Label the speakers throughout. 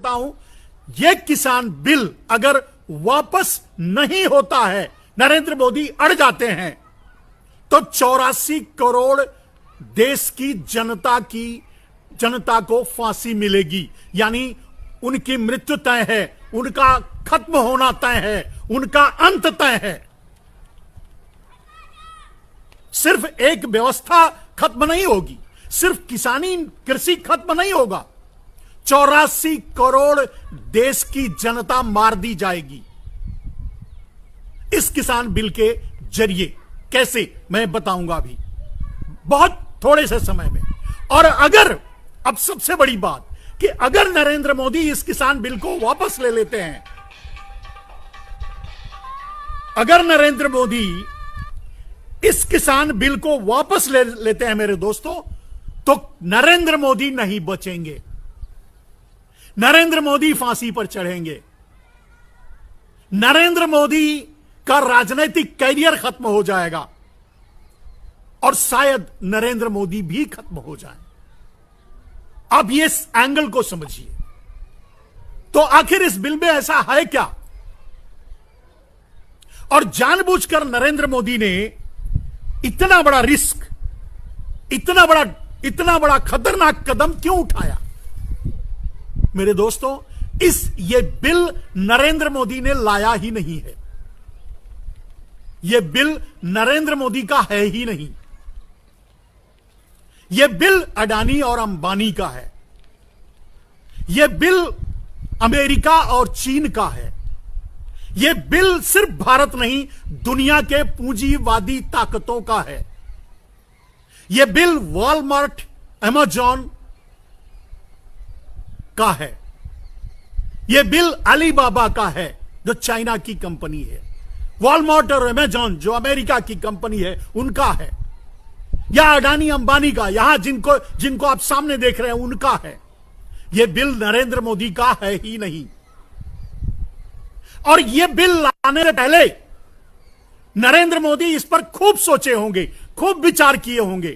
Speaker 1: कहता हूं, यह किसान बिल अगर वापस नहीं होता है, नरेंद्र मोदी अड़ जाते हैं, तो 84 करोड़ देश की जनता को फांसी मिलेगी। यानी उनकी मृत्यु तय है, उनका खत्म होना तय है, उनका अंत तय है। सिर्फ एक व्यवस्था खत्म नहीं होगी, सिर्फ किसानी कृषि खत्म नहीं होगा, 84 करोड़ देश की जनता मार दी जाएगी इस किसान बिल के जरिए। कैसे, मैं बताऊंगा अभी बहुत थोड़े से समय में। और अगर, अब सबसे बड़ी बात कि अगर नरेंद्र मोदी इस किसान बिल को वापस ले लेते हैं, अगर नरेंद्र मोदी इस किसान बिल को वापस ले लेते हैं मेरे दोस्तों, तो नरेंद्र मोदी नहीं बचेंगे, नरेंद्र मोदी फांसी पर चढ़ेंगे, नरेंद्र मोदी का राजनीतिक कैरियर खत्म हो जाएगा और शायद नरेंद्र मोदी भी खत्म हो जाए। अब ये इस एंगल को समझिए। तो आखिर इस बिल में ऐसा है क्या? और जानबूझकर नरेंद्र मोदी ने इतना बड़ा रिस्क, इतना बड़ा खतरनाक कदम क्यों उठाया? मेरे दोस्तों, ये बिल नरेंद्र मोदी ने लाया ही नहीं है, यह बिल नरेंद्र मोदी का है ही नहीं, यह बिल अडानी और अंबानी का है, यह बिल अमेरिका और चीन का है, यह बिल सिर्फ भारत नहीं दुनिया के पूंजीवादी ताकतों का है, यह बिल वॉलमार्ट, अमेजॉन का है, यह बिल अलीबाबा का है जो चाइना की कंपनी है, वॉलमार्ट और अमेजॉन जो अमेरिका की कंपनी है उनका है, या अडानी अंबानी का, यहां जिनको आप सामने देख रहे हैं उनका है। यह बिल नरेंद्र मोदी का है ही नहीं। और यह बिल लाने से पहले नरेंद्र मोदी इस पर खूब सोचे होंगे, खूब विचार किए होंगे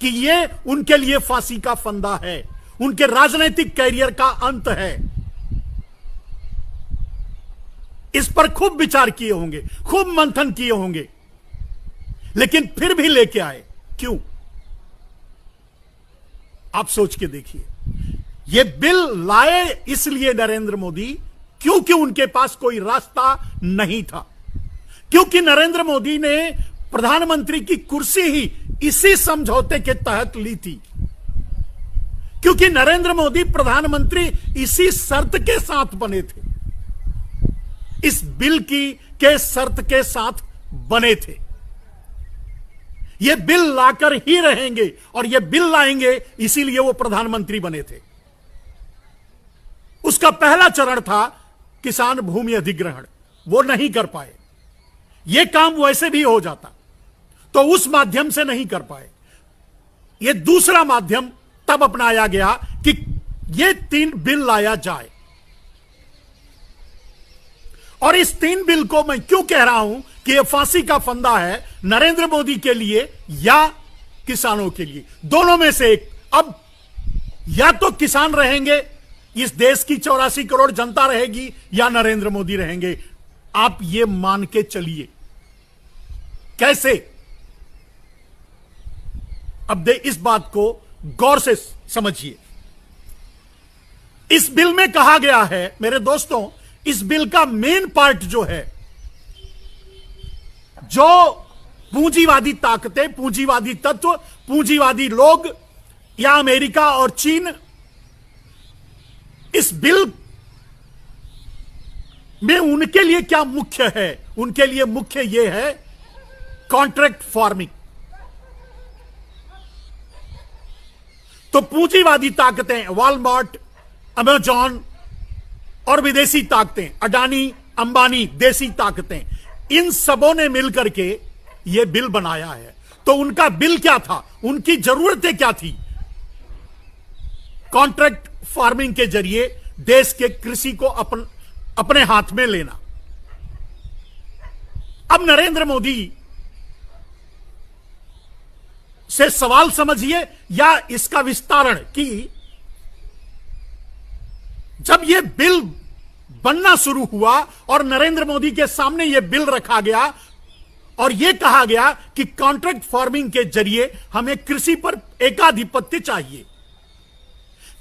Speaker 1: कि यह उनके लिए फांसी का फंदा है, उनके राजनीतिक कैरियर का अंत है। इस पर खूब विचार किए होंगे, खूब मंथन किए होंगे, लेकिन फिर भी लेके आए। क्यों? आप सोच के देखिए। यह बिल लाए इसलिए नरेंद्र मोदी क्योंकि उनके पास कोई रास्ता नहीं था, क्योंकि नरेंद्र मोदी ने प्रधानमंत्री की कुर्सी ही इसी समझौते के तहत ली थी, क्योंकि नरेंद्र मोदी प्रधानमंत्री इसी शर्त के साथ बने थे, इस बिल के शर्त के साथ बने थे। ये बिल लाकर ही रहेंगे और ये बिल लाएंगे, इसीलिए वो प्रधानमंत्री बने थे। उसका पहला चरण था किसान भूमि अधिग्रहण, वो नहीं कर पाए। ये काम वैसे भी हो जाता तो उस माध्यम से नहीं कर पाए। ये दूसरा माध्यम तब अपनाया गया कि ये 3 बिल लाया जाए। और इस 3 बिल को मैं क्यों कह रहा हूं कि यह फांसी का फंदा है, नरेंद्र मोदी के लिए या किसानों के लिए, दोनों में से एक। अब या तो किसान रहेंगे, इस देश की 84 करोड़ जनता रहेगी, या नरेंद्र मोदी रहेंगे। आप ये मान के चलिए। कैसे? अब इस बात को गौर से समझिए। इस बिल में कहा गया है मेरे दोस्तों, इस बिल का मेन पार्ट जो है, जो पूंजीवादी ताकतें, पूंजीवादी तत्व, पूंजीवादी लोग या अमेरिका और चीन इस बिल में उनके लिए क्या मुख्य है? उनके लिए मुख्य यह है कॉन्ट्रैक्ट फार्मिंग। तो पूंजीवादी ताकतें, वॉलमार्ट, अमेजॉन और विदेशी ताकतें, अडानी, अंबानी, देसी ताकतें, इन सबों ने मिलकर के यह बिल बनाया है। तो उनका बिल क्या था? उनकी जरूरतें क्या थी? कॉन्ट्रैक्ट फार्मिंग के जरिए देश के कृषि को अपने हाथ में लेना। अब नरेंद्र मोदी से सवाल समझिए या इसका विस्तारण कि जब यह बिल बनना शुरू हुआ और नरेंद्र मोदी के सामने यह बिल रखा गया और यह कहा गया कि कॉन्ट्रैक्ट फार्मिंग के जरिए हमें कृषि पर एकाधिपत्य चाहिए,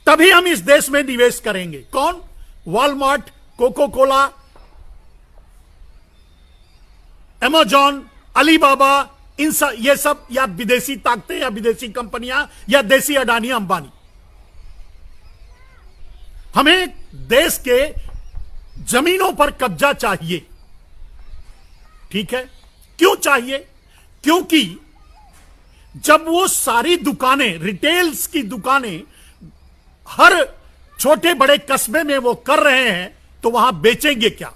Speaker 1: तभी हम इस देश में निवेश करेंगे। कौन? Walmart, Coca Cola, Amazon, Alibaba, ये सब या विदेशी ताकतें या विदेशी कंपनियां या देसी अडानी अंबानी। हमें देश के जमीनों पर कब्जा चाहिए। ठीक है, क्यों चाहिए? क्योंकि जब वो सारी दुकानें, रिटेल्स की दुकानें हर छोटे बड़े कस्बे में वो कर रहे हैं, तो वहां बेचेंगे क्या?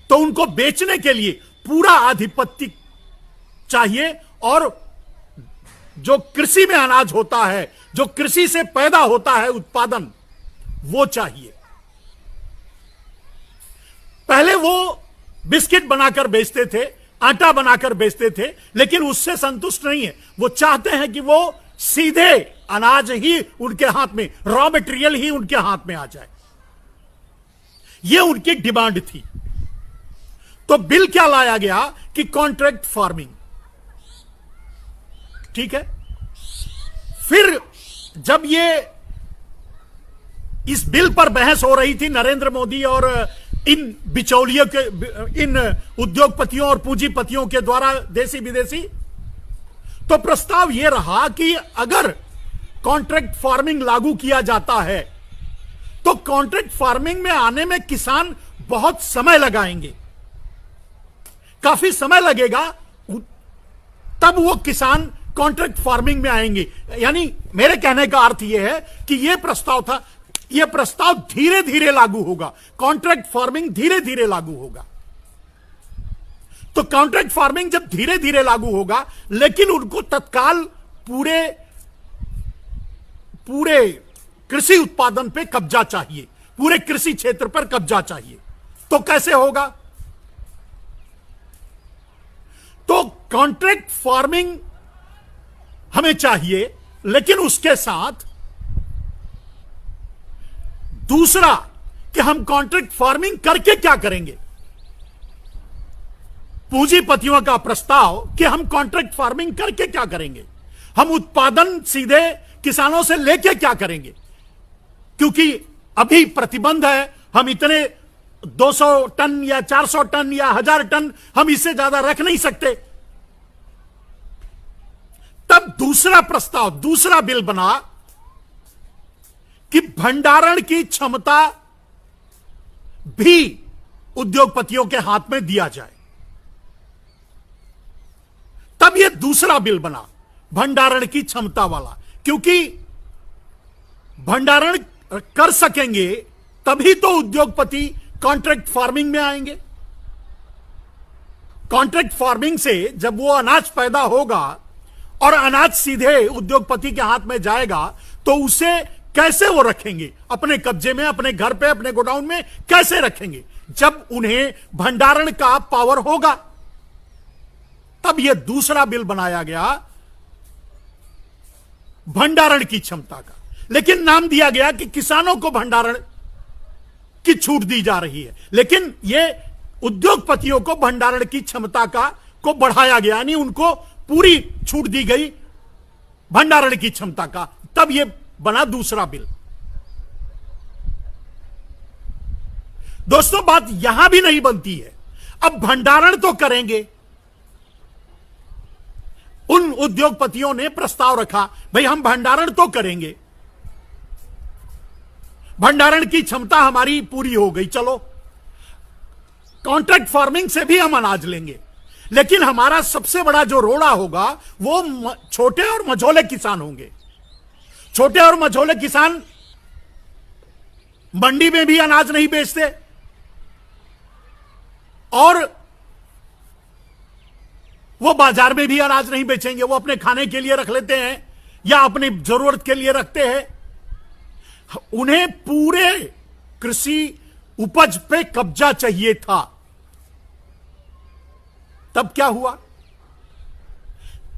Speaker 1: तो उनको बेचने के लिए पूरा आधिपत्य चाहिए, और जो कृषि में अनाज होता है, जो कृषि से पैदा होता है उत्पादन, वो चाहिए। पहले वो बिस्किट बनाकर बेचते थे, आटा बनाकर बेचते थे, लेकिन उससे संतुष्ट नहीं है। वो चाहते हैं कि वो सीधे अनाज ही उनके हाथ में, रॉ मटेरियल ही उनके हाथ में आ जाए। ये उनकी डिमांड थी। तो बिल क्या लाया गया कि कॉन्ट्रैक्ट फार्मिंग। ठीक है, फिर जब ये इस बिल पर बहस हो रही थी नरेंद्र मोदी और इन बिचौलियों के, इन उद्योगपतियों और पूंजीपतियों के द्वारा, देसी विदेशी, तो प्रस्ताव यह रहा कि अगर कॉन्ट्रैक्ट फार्मिंग लागू किया जाता है तो कॉन्ट्रैक्ट फार्मिंग में आने में किसान बहुत समय लगाएंगे, काफी समय लगेगा, तब वो किसान कॉन्ट्रैक्ट फार्मिंग में आएंगे। यानी मेरे कहने का अर्थ यह है कि यह प्रस्ताव था, यह प्रस्ताव धीरे धीरे लागू होगा, कॉन्ट्रैक्ट फार्मिंग धीरे धीरे लागू होगा। तो कॉन्ट्रैक्ट फार्मिंग जब धीरे धीरे लागू होगा, लेकिन उनको तत्काल पूरे कृषि उत्पादन पे कब्जा चाहिए, पूरे कृषि क्षेत्र पर कब्जा चाहिए। तो कैसे होगा? तो कॉन्ट्रैक्ट फार्मिंग हमें चाहिए, लेकिन उसके साथ दूसरा कि हम कॉन्ट्रैक्ट फार्मिंग करके क्या करेंगे। पूंजीपतियों का प्रस्ताव कि हम कॉन्ट्रैक्ट फार्मिंग करके क्या करेंगे, हम उत्पादन सीधे किसानों से लेके क्या करेंगे, क्योंकि अभी प्रतिबंध है, हम इतने 200 टन या 400 टन या 1000 टन हम इससे ज्यादा रख नहीं सकते। तब दूसरा प्रस्ताव, दूसरा बिल बना कि भंडारण की क्षमता भी उद्योगपतियों के हाथ में दिया जाए। तब यह दूसरा बिल बना, भंडारण की क्षमता वाला, क्योंकि भंडारण कर सकेंगे तभी तो उद्योगपति कॉन्ट्रैक्ट फार्मिंग में आएंगे। कॉन्ट्रैक्ट फार्मिंग से जब वो अनाज पैदा होगा और अनाज सीधे उद्योगपति के हाथ में जाएगा, तो उसे कैसे वो रखेंगे अपने कब्जे में, अपने घर पे, अपने गोडाउन में कैसे रखेंगे? जब उन्हें भंडारण का पावर होगा। तब यह दूसरा बिल बनाया गया भंडारण की क्षमता का, लेकिन नाम दिया गया कि किसानों को भंडारण की छूट दी जा रही है, लेकिन यह उद्योगपतियों को भंडारण की क्षमता को बढ़ाया गया, यानी उनको पूरी छूट दी गई भंडारण की क्षमता का। तब यह बना दूसरा बिल। दोस्तों, बात यहां भी नहीं बनती है। अब भंडारण तो करेंगे, उन उद्योगपतियों ने प्रस्ताव रखा, भाई हम भंडारण तो करेंगे, भंडारण की क्षमता हमारी पूरी हो गई, चलो कॉन्ट्रैक्ट फार्मिंग से भी हम अनाज लेंगे, लेकिन हमारा सबसे बड़ा जो रोड़ा होगा वो छोटे और मझोले किसान होंगे। छोटे और मझोले किसान मंडी में भी अनाज नहीं बेचते और वो बाजार में भी अनाज नहीं बेचेंगे, वो अपने खाने के लिए रख लेते हैं या अपनी जरूरत के लिए रखते हैं। उन्हें पूरे कृषि उपज पे कब्जा चाहिए था। तब क्या हुआ?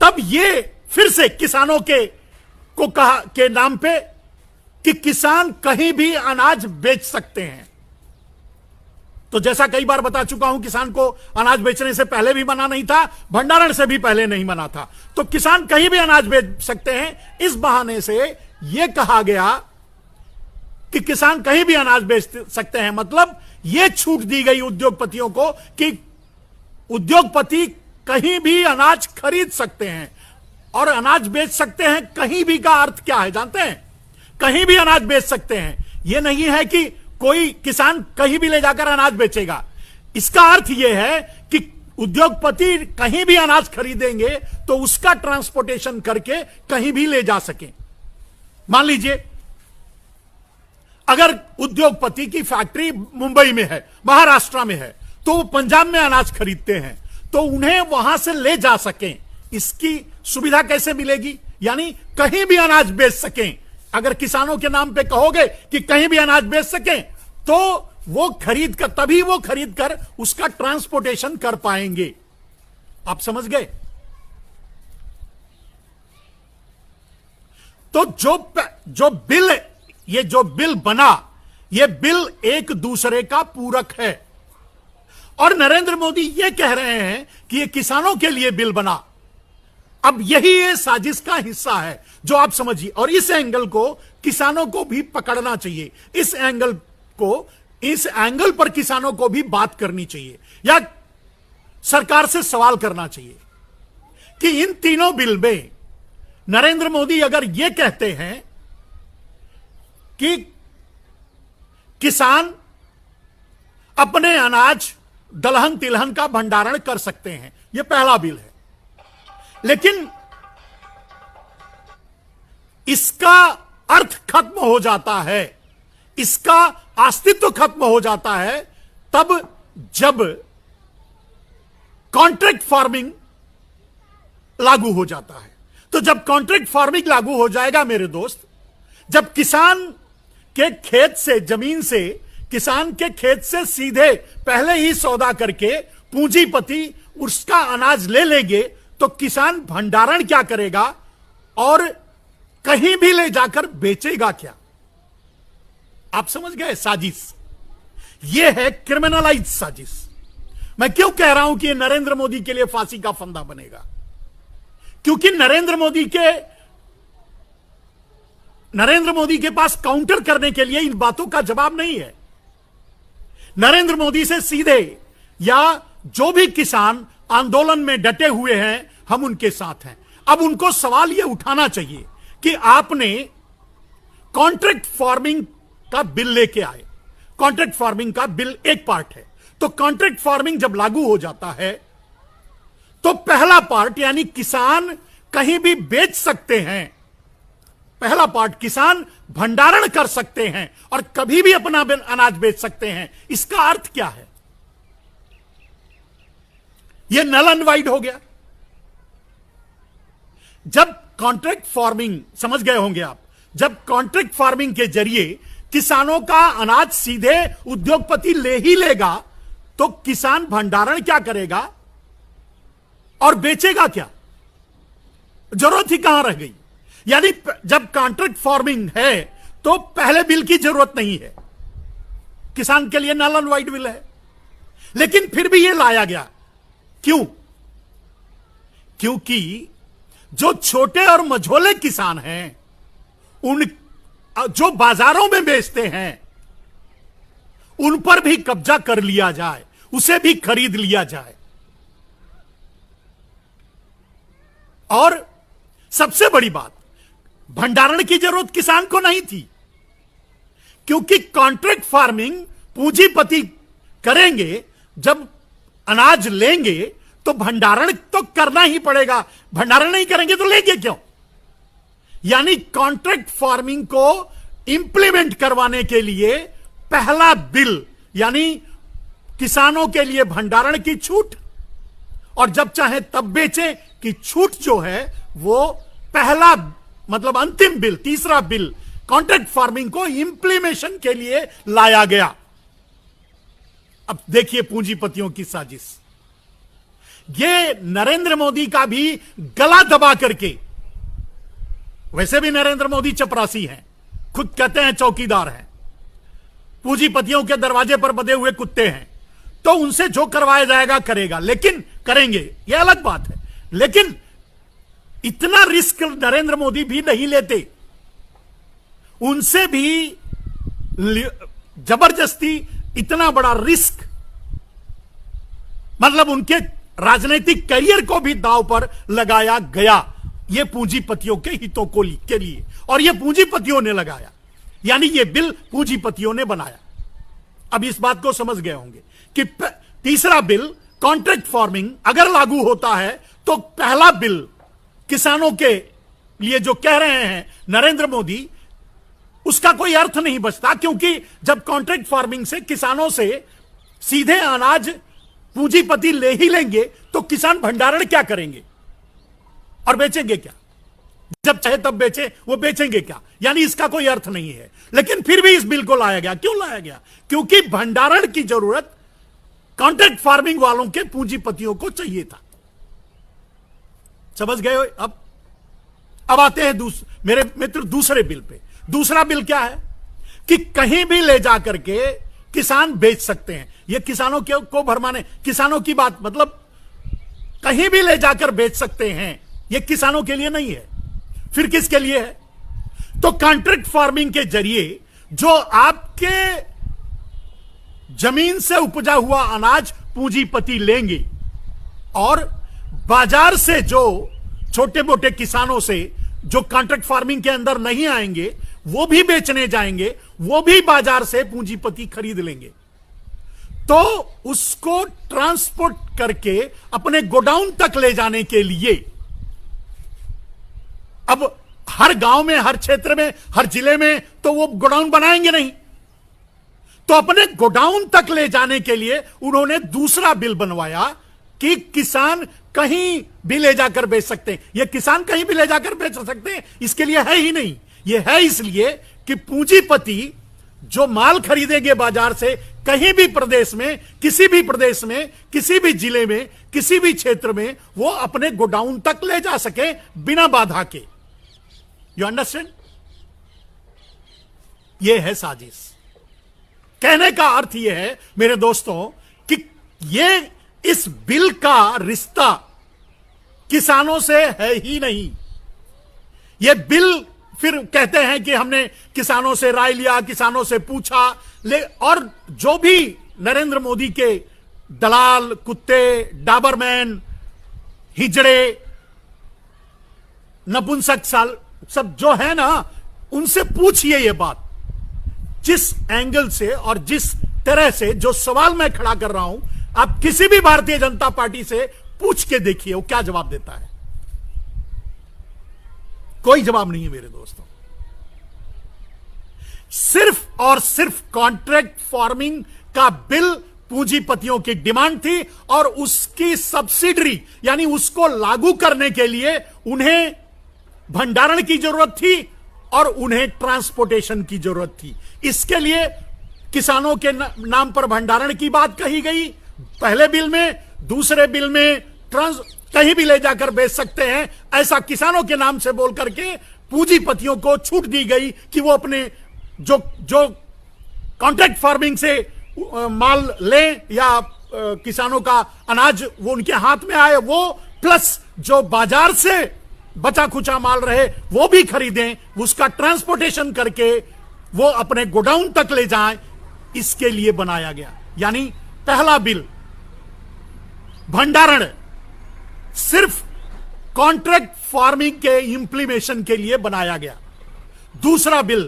Speaker 1: तब ये फिर से किसानों के नाम पे कि किसान कहीं भी अनाज बेच सकते हैं। तो जैसा कई बार बता चुका हूं, किसान को अनाज बेचने से पहले भी मना नहीं था, भंडारण से भी पहले नहीं मना था। तो किसान कहीं भी अनाज बेच सकते हैं। इस बहाने से यह कहा गया कि किसान कहीं भी अनाज बेच सकते हैं, मतलब यह छूट दी गई उद्योगपतियों को कि उद्योगपति कहीं भी अनाज खरीद सकते हैं और अनाज बेच सकते हैं। कहीं भी का अर्थ क्या है जानते हैं? कहीं भी अनाज बेच सकते हैं। यह नहीं है कि कोई किसान कहीं भी ले जाकर अनाज बेचेगा। इसका अर्थ यह है कि उद्योगपति कहीं भी अनाज खरीदेंगे तो उसका ट्रांसपोर्टेशन करके कहीं भी ले जा सके। मान लीजिए अगर उद्योगपति की फैक्ट्री मुंबई में है, महाराष्ट्र में है, तो वो पंजाब में अनाज खरीदते हैं, तो उन्हें वहां से ले जा सकें, इसकी सुविधा कैसे मिलेगी? यानी कहीं भी अनाज बेच सकें। अगर किसानों के नाम पे कहोगे कि कहीं भी अनाज बेच सकें, तो वो खरीद कर, तभी वो खरीद कर उसका ट्रांसपोर्टेशन कर पाएंगे। आप समझ गए? तो जो बिल बना, ये बिल एक दूसरे का पूरक है। और नरेंद्र मोदी ये कह रहे हैं कि ये किसानों के लिए बिल बना। अब यही ये साजिश का हिस्सा है जो आप समझिए। और इस एंगल को किसानों को भी पकड़ना चाहिए। इस एंगल पर किसानों को भी बात करनी चाहिए या सरकार से सवाल करना चाहिए कि इन तीनों बिल में नरेंद्र मोदी अगर यह कहते हैं कि किसान अपने अनाज दलहन तिलहन का भंडारण कर सकते हैं, यह पहला बिल है, लेकिन इसका अर्थ खत्म हो जाता है, इसका अस्तित्व खत्म हो जाता है तब जब कॉन्ट्रैक्ट फार्मिंग लागू हो जाता है। तो जब कॉन्ट्रैक्ट फार्मिंग लागू हो जाएगा मेरे दोस्त, जब किसान के खेत से, जमीन से, किसान के खेत से सीधे पहले ही सौदा करके पूंजीपति उसका अनाज ले लेंगे, तो किसान भंडारण क्या करेगा और कहीं भी ले जाकर बेचेगा क्या? आप समझ गए साजिश? यह है क्रिमिनलाइज साजिश। मैं क्यों कह रहा हूं कि यह नरेंद्र मोदी के लिए फांसी का फंदा बनेगा? क्योंकि नरेंद्र मोदी के पास काउंटर करने के लिए इन बातों का जवाब नहीं है। नरेंद्र मोदी से सीधे, या जो भी किसान आंदोलन में डटे हुए हैं, हम उनके साथ हैं। अब उनको सवाल यह उठाना चाहिए कि आपने कॉन्ट्रैक्ट फार्मिंग का बिल लेके आए। कॉन्ट्रैक्ट फार्मिंग का बिल एक पार्ट है। तो कॉन्ट्रैक्ट फार्मिंग जब लागू हो जाता है तो पहला पार्ट यानी किसान कहीं भी बेच सकते हैं, पहला पार्ट किसान भंडारण कर सकते हैं और कभी भी अपना अनाज बेच सकते हैं। इसका अर्थ क्या है? यह नल एंड वाइड हो गया। जब कॉन्ट्रैक्ट फार्मिंग, समझ गए होंगे आप, जब कॉन्ट्रैक्ट फार्मिंग के जरिए किसानों का अनाज सीधे उद्योगपति ले ही लेगा, तो किसान भंडारण क्या करेगा और बेचेगा क्या? जरूरत ही कहां रह गई? यानी जब कॉन्ट्रैक्ट फार्मिंग है तो पहले बिल की जरूरत नहीं है, किसान के लिए नल एंड वाइड बिल है। लेकिन फिर भी यह लाया गया, क्यों? क्योंकि जो छोटे और मझोले किसान हैं, उन जो बाजारों में बेचते हैं, उन पर भी कब्जा कर लिया जाए, उसे भी खरीद लिया जाए। और सबसे बड़ी बात, भंडारण की जरूरत किसान को नहीं थी, क्योंकि कॉन्ट्रैक्ट फार्मिंग पूंजीपति करेंगे। जब अनाज लेंगे तो भंडारण तो करना ही पड़ेगा, भंडारण नहीं करेंगे तो लेंगे क्यों? यानी कॉन्ट्रैक्ट फार्मिंग को इंप्लीमेंट करवाने के लिए पहला बिल, यानी किसानों के लिए भंडारण की छूट और जब चाहे तब बेचें की छूट जो है, वो पहला मतलब अंतिम बिल, तीसरा बिल कॉन्ट्रैक्ट फार्मिंग को इंप्लीमेशन के लिए लाया गया। अब देखिए पूंजीपतियों की साजिश, ये नरेंद्र मोदी का भी गला दबा करके, वैसे भी नरेंद्र मोदी चपरासी हैं, खुद कहते हैं चौकीदार हैं, पूंजीपतियों के दरवाजे पर बंधे हुए कुत्ते हैं, तो उनसे जो करवाया जाएगा करेगा, लेकिन करेंगे, यह अलग बात है। लेकिन इतना रिस्क नरेंद्र मोदी भी नहीं लेते, उनसे भी जबरदस्ती इतना बड़ा रिस्क, मतलब उनके राजनीतिक करियर को भी दांव पर लगाया गया, यह पूंजीपतियों के हितों को के लिए, और यह पूंजीपतियों ने लगाया, यानी यह बिल पूंजीपतियों ने बनाया। अब इस बात को समझ गए होंगे कि तीसरा बिल कॉन्ट्रैक्ट फार्मिंग अगर लागू होता है तो पहला बिल किसानों के लिए जो कह रहे हैं नरेंद्र मोदी, उसका कोई अर्थ नहीं बचता, क्योंकि जब कॉन्ट्रैक्ट फार्मिंग से किसानों से सीधे अनाज पूंजीपति ले ही लेंगे तो किसान भंडारण क्या करेंगे और बेचेंगे क्या? जब चाहे तब बेचे, वो बेचेंगे क्या? यानी इसका कोई अर्थ नहीं है। लेकिन फिर भी इस बिल को लाया गया। क्यों लाया गया? क्योंकि भंडारण की जरूरत कॉन्ट्रैक्ट फार्मिंग वालों के पूंजीपतियों को चाहिए था। समझ गए? अब आते हैं मेरे मित्र दूसरे बिल पे। दूसरा बिल क्या है कि कहीं भी ले जाकर के किसान बेच सकते हैं। यह किसानों को भरमाने, किसानों की बात, मतलब कहीं भी ले जाकर बेच सकते हैं, यह किसानों के लिए नहीं है। फिर किसके लिए है? तो कॉन्ट्रैक्ट फार्मिंग के जरिए जो आपके जमीन से उपजा हुआ अनाज पूंजीपति लेंगे और बाजार से जो छोटे मोटे किसानों से जो कॉन्ट्रैक्ट फार्मिंग के अंदर नहीं आएंगे, वो भी बेचने जाएंगे, वो भी बाजार से पूंजीपति खरीद लेंगे, तो उसको ट्रांसपोर्ट करके अपने गोडाउन तक ले जाने के लिए, अब हर गांव में, हर क्षेत्र में, हर जिले में तो वो गोडाउन बनाएंगे नहीं, तो अपने गोडाउन तक ले जाने के लिए उन्होंने दूसरा बिल बनवाया कि किसान कहीं भी ले जाकर बेच सकते हैं। ये किसान कहीं भी ले जाकर बेच सकते हैं, इसके लिए है ही नहीं। ये है इसलिए कि पूंजीपति जो माल खरीदेंगे बाजार से, कहीं भी प्रदेश में, किसी भी प्रदेश में, किसी भी जिले में, किसी भी क्षेत्र में, वो अपने गोडाउन तक ले जा सके बिना बाधा के। You understand? ये है साजिश। कहने का अर्थ यह है मेरे दोस्तों कि ये इस बिल का रिश्ता किसानों से है ही नहीं। यह बिल फिर कहते हैं कि हमने किसानों से राय लिया, किसानों से पूछा, और जो भी नरेंद्र मोदी के दलाल, कुत्ते, डाबरमैन, हिजड़े, नपुंसक साल सब जो है ना, उनसे पूछिए ये बात। जिस एंगल से और जिस तरह से जो सवाल मैं खड़ा कर रहा हूं, आप किसी भी भारतीय जनता पार्टी से पूछ के देखिए वो क्या जवाब देता है। कोई जवाब नहीं है मेरे दोस्तों। सिर्फ और सिर्फ कॉन्ट्रैक्ट फार्मिंग का बिल पूंजीपतियों की डिमांड थी और उसकी सब्सिडरी यानी उसको लागू करने के लिए उन्हें भंडारण की जरूरत थी और उन्हें ट्रांसपोर्टेशन की जरूरत थी। इसके लिए किसानों के नाम पर भंडारण की बात कही गई पहले बिल में। दूसरे बिल में कहीं भी ले जाकर बेच सकते हैं ऐसा किसानों के नाम से बोल करके पूंजीपतियों को छूट दी गई कि वो अपने जो कॉन्ट्रैक्ट फार्मिंग से माल लें या किसानों का अनाज वो उनके हाथ में आए, वो प्लस जो बाजार से बचा खुचा माल रहे वो भी खरीदें, उसका ट्रांसपोर्टेशन करके वो अपने गोडाउन तक ले जाएं, इसके लिए बनाया गया। यानी पहला बिल भंडारण सिर्फ कॉन्ट्रैक्ट फार्मिंग के इंप्लीमेशन के लिए बनाया गया। दूसरा बिल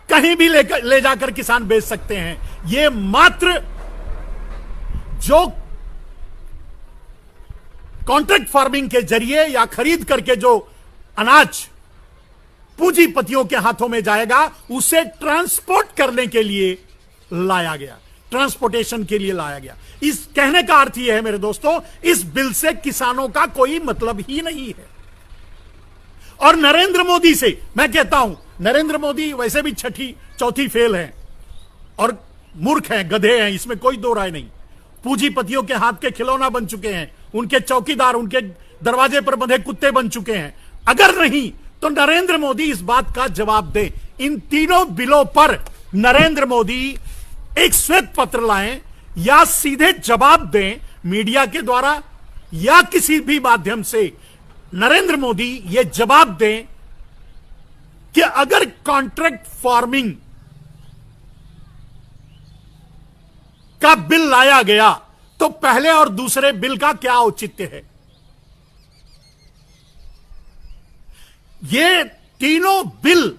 Speaker 1: कहीं भी ले जाकर किसान बेच सकते हैं। यह मात्र जो कॉन्ट्रैक्ट फार्मिंग के जरिए या खरीद करके जो अनाज पूंजीपतियों के हाथों में जाएगा उसे ट्रांसपोर्ट करने के लिए लाया गया, ट्रांसपोर्टेशन के लिए लाया गया। इस कहने का अर्थ यह है मेरे दोस्तों, इस बिल से किसानों का कोई मतलब ही नहीं है। और नरेंद्र मोदी से मैं कहता हूं, नरेंद्र मोदी वैसे भी चौथी फेल है और मूर्ख हैं, गधे हैं, इसमें कोई दो राय नहीं। पूंजीपतियों के हाथ के खिलौना बन चुके हैं, उनके चौकीदार, उनके दरवाजे पर बंधे कुत्ते बन चुके हैं। अगर नहीं तो नरेंद्र मोदी इस बात का जवाब दें। इन तीनों बिलों पर नरेंद्र मोदी एक श्वेत पत्र लाएं या सीधे जवाब दें मीडिया के द्वारा या किसी भी माध्यम से। नरेंद्र मोदी यह जवाब दें कि अगर कॉन्ट्रैक्ट फार्मिंग का बिल लाया गया तो पहले और दूसरे बिल का क्या औचित्य है। ये तीनों बिल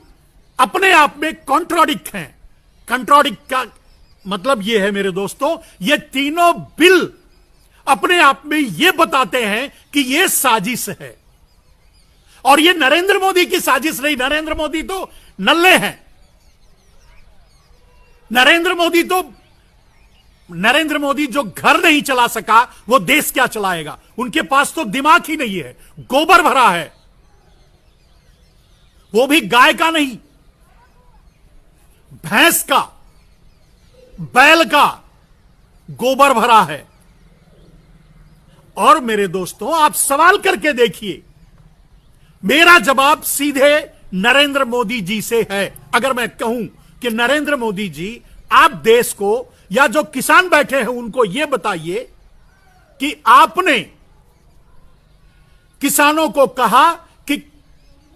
Speaker 1: अपने आप में कॉन्ट्राडिक्ट हैं। कॉन्ट्राडिक्ट का मतलब यह है मेरे दोस्तों, ये तीनों बिल अपने आप में यह बताते हैं कि यह साजिश है। और यह नरेंद्र मोदी की साजिश नहीं। नरेंद्र मोदी तो नल्ले हैं। नरेंद्र मोदी जो घर नहीं चला सका वो देश क्या चलाएगा। उनके पास तो दिमाग ही नहीं है, गोबर भरा है, वो भी गाय का नहीं, भैंस का, बैल का गोबर भरा है। और मेरे दोस्तों आप सवाल करके देखिए, मेरा जवाब सीधे नरेंद्र मोदी जी से है। अगर मैं कहूं कि नरेंद्र मोदी जी आप देश को या जो किसान बैठे हैं उनको यह बताइए कि आपने किसानों को कहा कि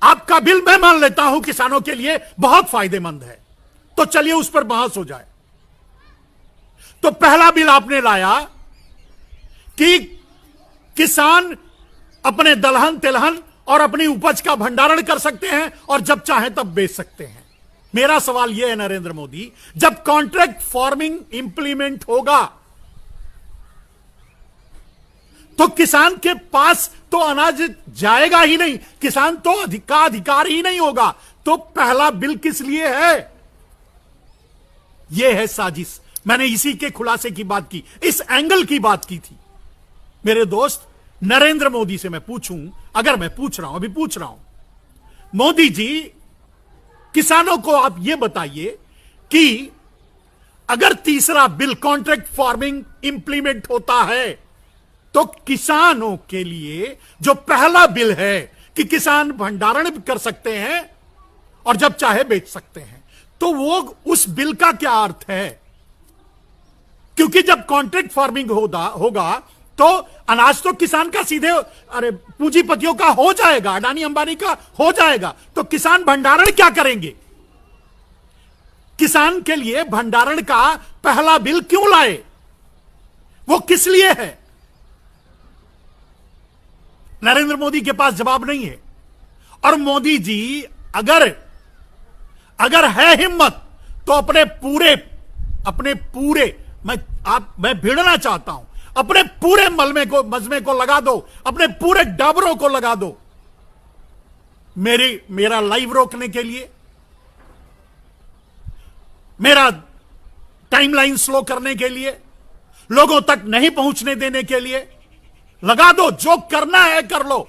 Speaker 1: आपका बिल मैं मान लेता हूं किसानों के लिए बहुत फायदेमंद है, तो चलिए उस पर बहस हो जाए। तो पहला बिल आपने लाया कि किसान अपने दलहन तिलहन और अपनी उपज का भंडारण कर सकते हैं और जब चाहें तब बेच सकते हैं। मेरा सवाल यह है नरेंद्र मोदी, जब कॉन्ट्रैक्ट फार्मिंग इंप्लीमेंट होगा तो किसान के पास तो अनाज जाएगा ही नहीं, किसान तो अधिकार ही नहीं होगा। तो पहला बिल किस लिए है? यह है साजिश। मैंने इसी के खुलासे की बात की, इस एंगल की बात की थी। मेरे दोस्त नरेंद्र मोदी से मैं पूछूं, अगर मैं पूछ रहा हूं, अभी पूछ रहा हूं, मोदी जी किसानों को आप यह बताइए कि अगर तीसरा बिल कॉन्ट्रैक्ट फार्मिंग इंप्लीमेंट होता है तो किसानों के लिए जो पहला बिल है कि किसान भंडारण भी कर सकते हैं और जब चाहे बेच सकते हैं, तो वो उस बिल का क्या अर्थ है? क्योंकि जब कॉन्ट्रैक्ट फार्मिंग होगा तो अनाज तो किसान का सीधे पूंजीपतियों का हो जाएगा, अडानी अंबानी का हो जाएगा। तो किसान भंडारण क्या करेंगे? किसान के लिए भंडारण का पहला बिल क्यों लाए? वो किस लिए है? नरेंद्र मोदी के पास जवाब नहीं है। और मोदी जी अगर है हिम्मत तो अपने पूरे मैं भिड़ना चाहता हूं, अपने पूरे मजमे को लगा दो, अपने पूरे डाबरों को लगा दो मेरा लाइव रोकने के लिए, मेरा टाइमलाइन स्लो करने के लिए, लोगों तक नहीं पहुंचने देने के लिए। लगा दो, जो करना है कर लो,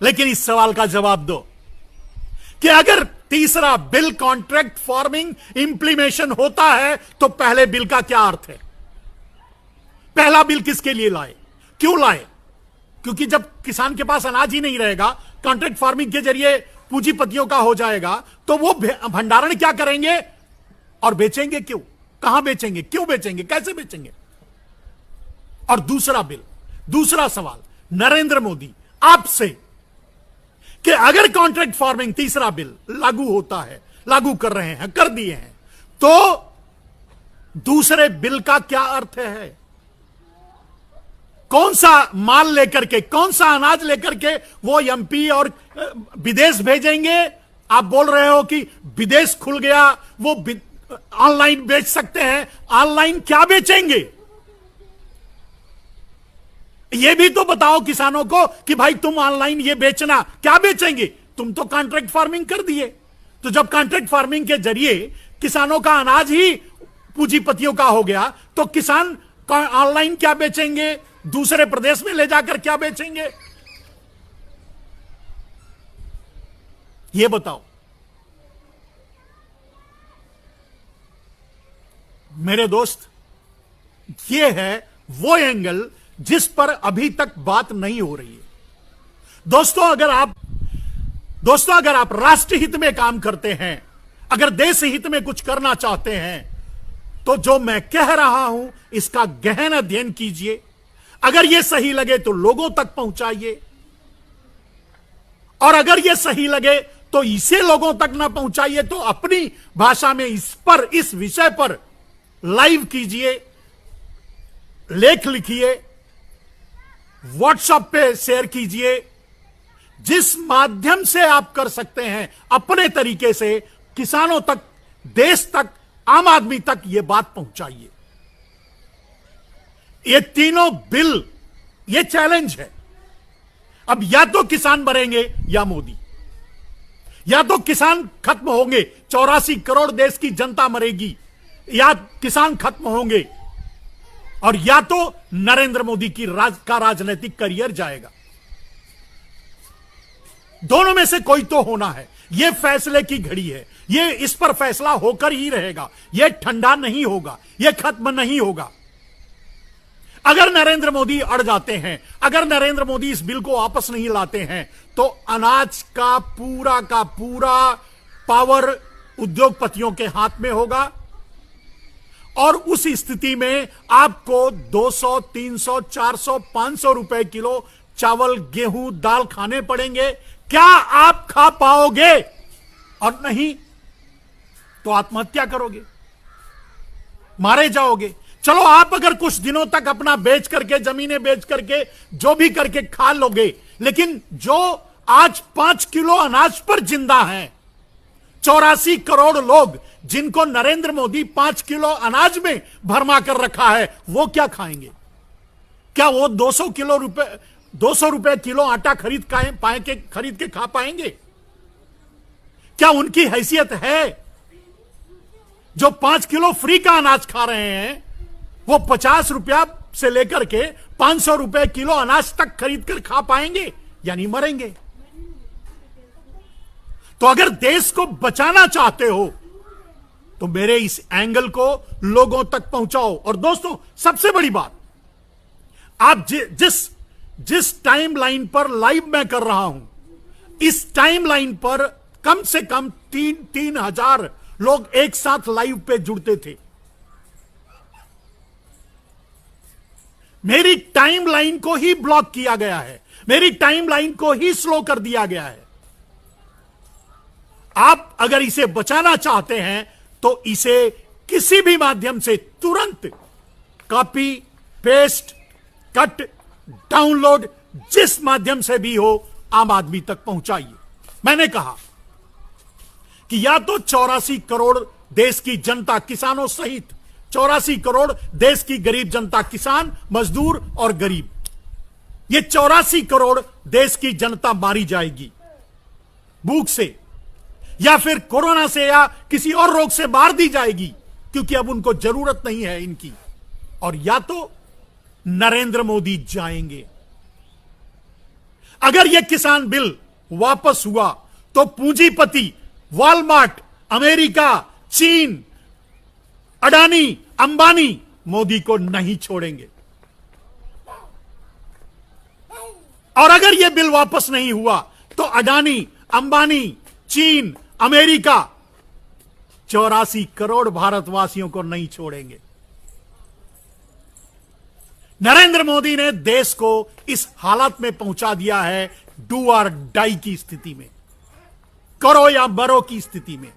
Speaker 1: लेकिन इस सवाल का जवाब दो कि अगर तीसरा बिल कॉन्ट्रैक्ट फार्मिंग इंप्लीमेशन होता है तो पहले बिल का क्या अर्थ है? पहला बिल किसके लिए लाए, क्यों लाए? क्योंकि जब किसान के पास अनाज ही नहीं रहेगा, कॉन्ट्रैक्ट फार्मिंग के जरिए पूंजीपतियों का हो जाएगा, तो वो भंडारण क्या करेंगे और बेचेंगे क्यों? कहां बेचेंगे, क्यों बेचेंगे, कैसे बेचेंगे? और दूसरा सवाल नरेंद्र मोदी आपसे कि अगर कॉन्ट्रैक्ट फार्मिंग तीसरा बिल लागू होता है, लागू कर रहे हैं, कर दिए हैं, तो दूसरे बिल का क्या अर्थ है? कौन सा माल लेकर के, कौन सा अनाज लेकर के वो एमपी और विदेश भेजेंगे? आप बोल रहे हो कि विदेश खुल गया, वो ऑनलाइन बेच सकते हैं। ऑनलाइन क्या बेचेंगे? ये भी तो बताओ किसानों को कि भाई तुम ऑनलाइन ये बेचना, क्या बेचेंगे? तुम तो कॉन्ट्रैक्ट फार्मिंग कर दिए। तो जब कॉन्ट्रैक्ट फार्मिंग के जरिए किसानों का अनाज ही पूंजीपतियों का हो गया, तो किसान ऑनलाइन क्या बेचेंगे? दूसरे प्रदेश में ले जाकर क्या बेचेंगे? ये बताओ। मेरे दोस्त, ये है वो एंगल जिस पर अभी तक बात नहीं हो रही है। दोस्तों, अगर आप दोस्तों, अगर आप राष्ट्र हित में काम करते हैं, अगर देश हित में कुछ करना चाहते हैं, तो जो मैं कह रहा हूं इसका गहन अध्ययन कीजिए। अगर यह सही लगे तो लोगों तक पहुंचाइए, और अगर यह सही लगे तो इसे लोगों तक ना पहुंचाइए तो अपनी भाषा में इस विषय पर लाइव कीजिए, लेख लिखिए, व्हाट्सएप पे शेयर कीजिए। जिस माध्यम से आप कर सकते हैं अपने तरीके से किसानों तक, देश तक, आम आदमी तक यह बात पहुंचाइए। ये तीनों बिल, ये चैलेंज है। अब या तो किसान मरेंगे या मोदी, या तो किसान खत्म होंगे, 84 करोड़ देश की जनता मरेगी, या किसान खत्म होंगे, और या तो नरेंद्र मोदी का राजनीतिक करियर जाएगा। दोनों में से कोई तो होना है। यह फैसले की घड़ी है, यह इस पर फैसला होकर ही रहेगा। यह ठंडा नहीं होगा, यह खत्म नहीं होगा। अगर नरेंद्र मोदी अड़ जाते हैं, अगर नरेंद्र मोदी इस बिल को वापस नहीं लाते हैं, तो अनाज का पूरा पावर उद्योगपतियों के हाथ में होगा, और उस स्थिति में आपको 200, 300, 400, 500 रुपए किलो चावल, गेहूं, दाल खाने पड़ेंगे। क्या आप खा पाओगे? और नहीं तो आत्महत्या करोगे, मारे जाओगे। चलो, आप अगर कुछ दिनों तक अपना बेच करके, जमीनें बेच करके, जो भी करके खा लोगे, लेकिन जो आज 5 किलो अनाज पर जिंदा हैं, 84 करोड़ लोग जिनको नरेंद्र मोदी 5 किलो अनाज में भरमा कर रखा है, वो क्या खाएंगे? क्या वो 200 रुपए किलो आटा खरीद के खा पाएंगे? क्या उनकी हैसियत है? जो 5 किलो फ्री का अनाज खा रहे हैं, वो 50 रुपया से लेकर के 500 रुपए किलो अनाज तक खरीद कर खा पाएंगे? यानी मरेंगे। तो अगर देश को बचाना चाहते हो तो मेरे इस एंगल को लोगों तक पहुंचाओ। और दोस्तों, सबसे बड़ी बात, आप जिस टाइम लाइन पर लाइव मैं कर रहा हूं, इस टाइम लाइन पर कम से कम 3,000 लोग एक साथ लाइव पे जुड़ते थे। मेरी टाइम लाइन को ही ब्लॉक किया गया है, मेरी टाइम लाइन को ही स्लो कर दिया गया है। आप अगर इसे बचाना चाहते हैं तो इसे किसी भी माध्यम से तुरंत कॉपी, पेस्ट, कट, डाउनलोड, जिस माध्यम से भी हो, आम आदमी तक पहुंचाइए। मैंने कहा कि या तो 84 करोड़ देश की जनता, किसानों सहित 84 करोड़ देश की गरीब जनता, किसान, मजदूर और गरीब, ये 84 करोड़ देश की जनता मारी जाएगी भूख से, या फिर कोरोना से, या किसी और रोग से मार दी जाएगी, क्योंकि अब उनको जरूरत नहीं है इनकी। और या तो नरेंद्र मोदी जाएंगे। अगर यह किसान बिल वापस हुआ तो पूंजीपति वॉलमार्ट, अमेरिका, चीन, अडानी, अंबानी मोदी को नहीं छोड़ेंगे। और अगर यह बिल वापस नहीं हुआ तो अडानी, अंबानी, चीन, अमेरिका 84 करोड़ भारतवासियों को नहीं छोड़ेंगे। नरेंद्र मोदी ने देश को इस हालत में पहुंचा दिया है, डू और डाई की स्थिति में, करो या मरो की स्थिति में।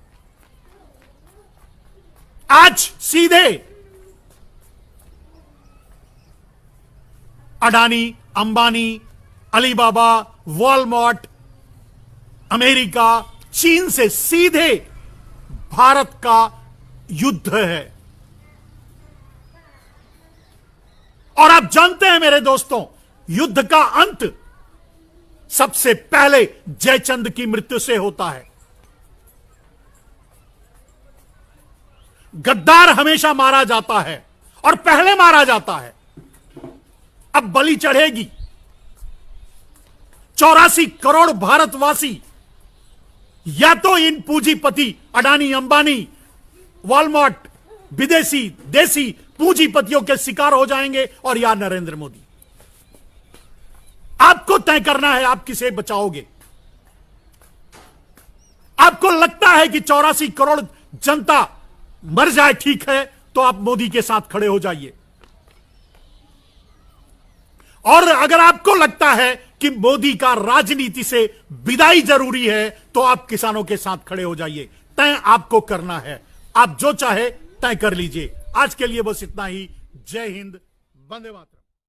Speaker 1: आज सीधे Adani, Ambani, Alibaba, Walmart, America, चीन से सीधे भारत का युद्ध है। और आप जानते हैं मेरे दोस्तों, युद्ध का अंत सबसे पहले जयचंद की मृत्यु से होता है। गद्दार हमेशा मारा जाता है और पहले मारा जाता है। अब बलि चढ़ेगी। 84 करोड़ भारतवासी या तो इन पूंजीपति अडानी, अंबानी, वॉलमार्ट, विदेशी, देसी पूंजीपतियों के शिकार हो जाएंगे, और या नरेंद्र मोदी। आपको तय करना है आप किसे बचाओगे। आपको लगता है कि 84 करोड़ जनता मर जाए ठीक है, तो आप मोदी के साथ खड़े हो जाइए। और अगर आपको लगता है कि मोदी का राजनीति से विदाई जरूरी है, तो आप किसानों के साथ खड़े हो जाइए। तय आपको करना है, आप जो चाहे तय कर लीजिए। आज के लिए बस इतना ही। जय हिंद, वंदे मातरम।